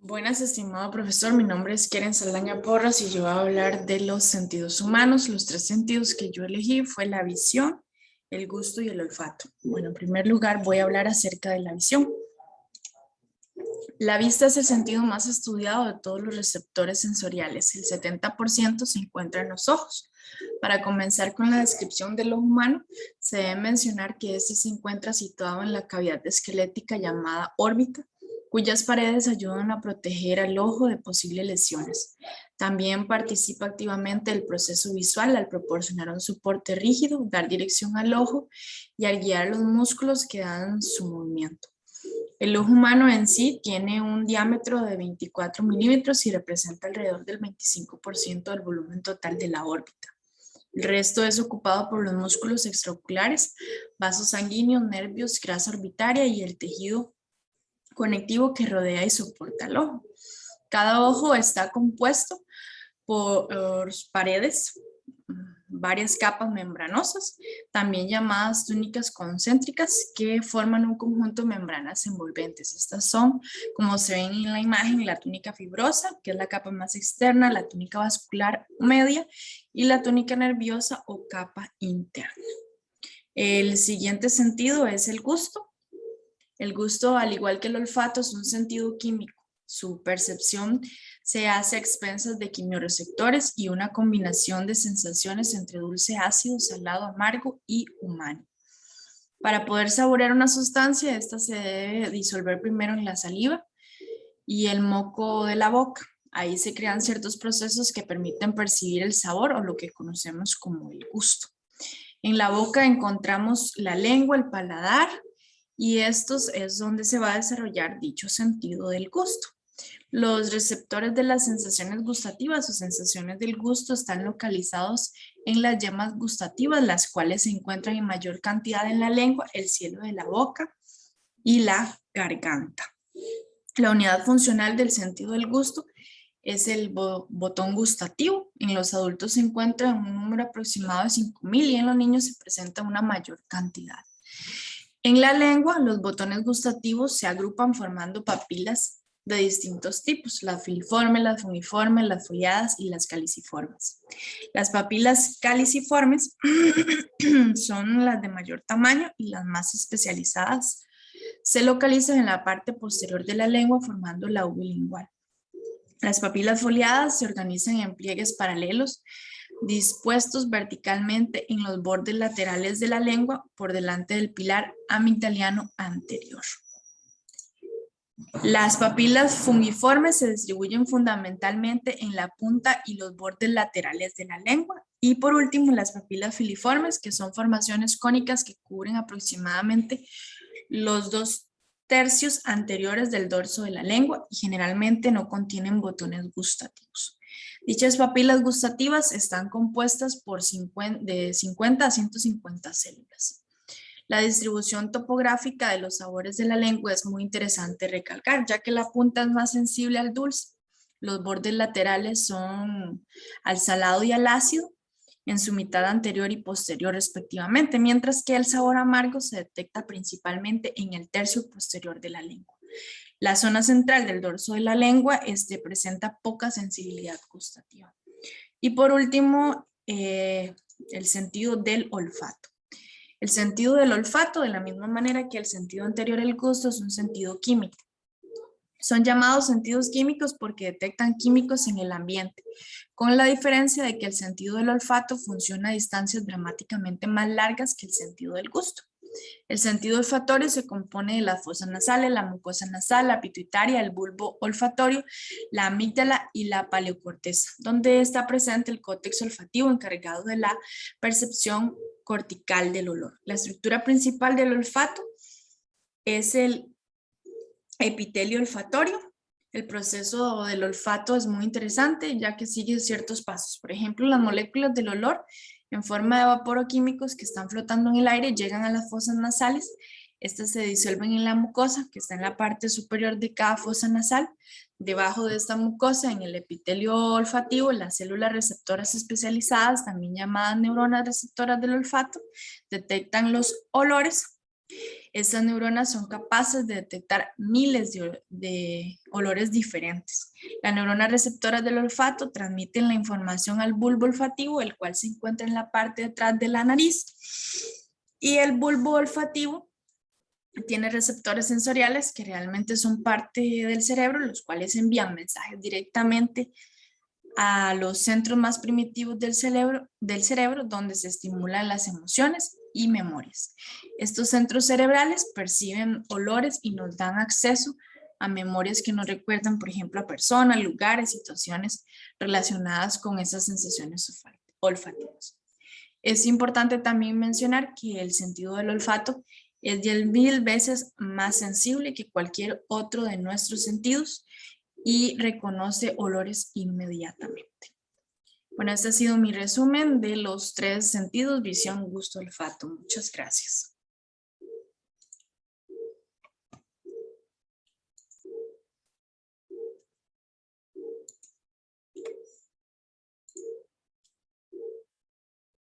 Buenas, estimado profesor. Mi nombre es Keren Saldaña Porras y yo voy a hablar de los sentidos humanos. Los tres sentidos que yo elegí fue la visión, el gusto y el olfato. Bueno, en primer lugar voy a hablar acerca de la visión. La vista es el sentido más estudiado de todos los receptores sensoriales. El 70% se encuentra en los ojos. Para comenzar con la descripción del ojo humano, se debe mencionar que este se encuentra situado en la cavidad esquelética llamada órbita, cuyas paredes ayudan a proteger al ojo de posibles lesiones. También participa activamente del proceso visual al proporcionar un soporte rígido, dar dirección al ojo y al guiar los músculos que dan su movimiento. El ojo humano en sí tiene un diámetro de 24 milímetros y representa alrededor del 25% del volumen total de la órbita. El resto es ocupado por los músculos extraoculares, vasos sanguíneos, nervios, grasa orbitaria y el tejido conectivo que rodea y soporta el ojo. Cada ojo está compuesto por paredes, varias capas membranosas, también llamadas túnicas concéntricas, que forman un conjunto de membranas envolventes. Estas son, como se ven en la imagen, la túnica fibrosa, que es la capa más externa, la túnica vascular media y la túnica nerviosa o capa interna. El siguiente sentido es el gusto. El gusto, al igual que el olfato, es un sentido químico. Su percepción se hace a expensas de quimiorreceptores y una combinación de sensaciones entre dulce, ácido, salado, amargo y humano. Para poder saborear una sustancia, esta se debe disolver primero en la saliva y el moco de la boca. Ahí se crean ciertos procesos que permiten percibir el sabor o lo que conocemos como el gusto. En la boca encontramos la lengua, el paladar, y estos es donde se va a desarrollar dicho sentido del gusto. Los receptores de las sensaciones gustativas o sensaciones del gusto están localizados en las yemas gustativas, las cuales se encuentran en mayor cantidad en la lengua, el cielo de la boca y la garganta. La unidad funcional del sentido del gusto es el botón gustativo. En los adultos se encuentra en un número aproximado de 5.000 y en los niños se presenta una mayor cantidad. En la lengua, los botones gustativos se agrupan formando papilas de distintos tipos, las filiformes, las fungiformes, las foliadas y las caliciformes. Las papilas caliciformes son las de mayor tamaño y las más especializadas. Se localizan en la parte posterior de la lengua formando la U bilingual. Las papilas foliadas se organizan en pliegues paralelos dispuestos verticalmente en los bordes laterales de la lengua por delante del pilar amigdaliano anterior. Las papilas fungiformes se distribuyen fundamentalmente en la punta y los bordes laterales de la lengua. Y por último, las papilas filiformes, que son formaciones cónicas que cubren aproximadamente los 2/3 anteriores del dorso de la lengua y generalmente no contienen botones gustativos. Dichas papilas gustativas están compuestas por de 50 a 150 células. La distribución topográfica de los sabores de la lengua es muy interesante recalcar, ya que la punta es más sensible al dulce. Los bordes laterales son al salado y al ácido en su mitad anterior y posterior respectivamente, mientras que el sabor amargo se detecta principalmente en el tercio posterior de la lengua. La zona central del dorso de la lengua presenta poca sensibilidad gustativa. Y por último, el sentido del olfato. El sentido del olfato, de la misma manera que el sentido anterior al gusto, es un sentido químico. Son llamados sentidos químicos porque detectan químicos en el ambiente, con la diferencia de que el sentido del olfato funciona a distancias dramáticamente más largas que el sentido del gusto. El sentido olfatorio se compone de las fosas nasales, la mucosa nasal, la pituitaria, el bulbo olfatorio, la amígdala y la paleocorteza, donde está presente el córtex olfativo encargado de la percepción cortical del olor. La estructura principal del olfato es el epitelio olfatorio. El proceso del olfato es muy interesante ya que sigue ciertos pasos. Por ejemplo, las moléculas del olor en forma de vapor o químicos que están flotando en el aire llegan a las fosas nasales. Estas se disuelven en la mucosa que está en la parte superior de cada fosa nasal. Debajo de esta mucosa, en el epitelio olfativo, las células receptoras especializadas, también llamadas neuronas receptoras del olfato, detectan los olores Estas neuronas son capaces de detectar miles de olores diferentes. Las neuronas receptoras del olfato transmiten la información al bulbo olfativo, el cual se encuentra en la parte de atrás de la nariz. Y el bulbo olfativo tiene receptores sensoriales que realmente son parte del cerebro, los cuales envían mensajes directamente a los centros más primitivos del cerebro, donde se estimulan las emociones y memorias. Estos centros cerebrales perciben olores y nos dan acceso a memorias que nos recuerdan, por ejemplo, a personas, lugares, situaciones relacionadas con esas sensaciones olfativas. Es importante también mencionar que el sentido del olfato es 10.000 veces más sensible que cualquier otro de nuestros sentidos y reconoce olores inmediatamente. Bueno, este ha sido mi resumen de los 3 sentidos: visión, gusto, olfato. Muchas gracias.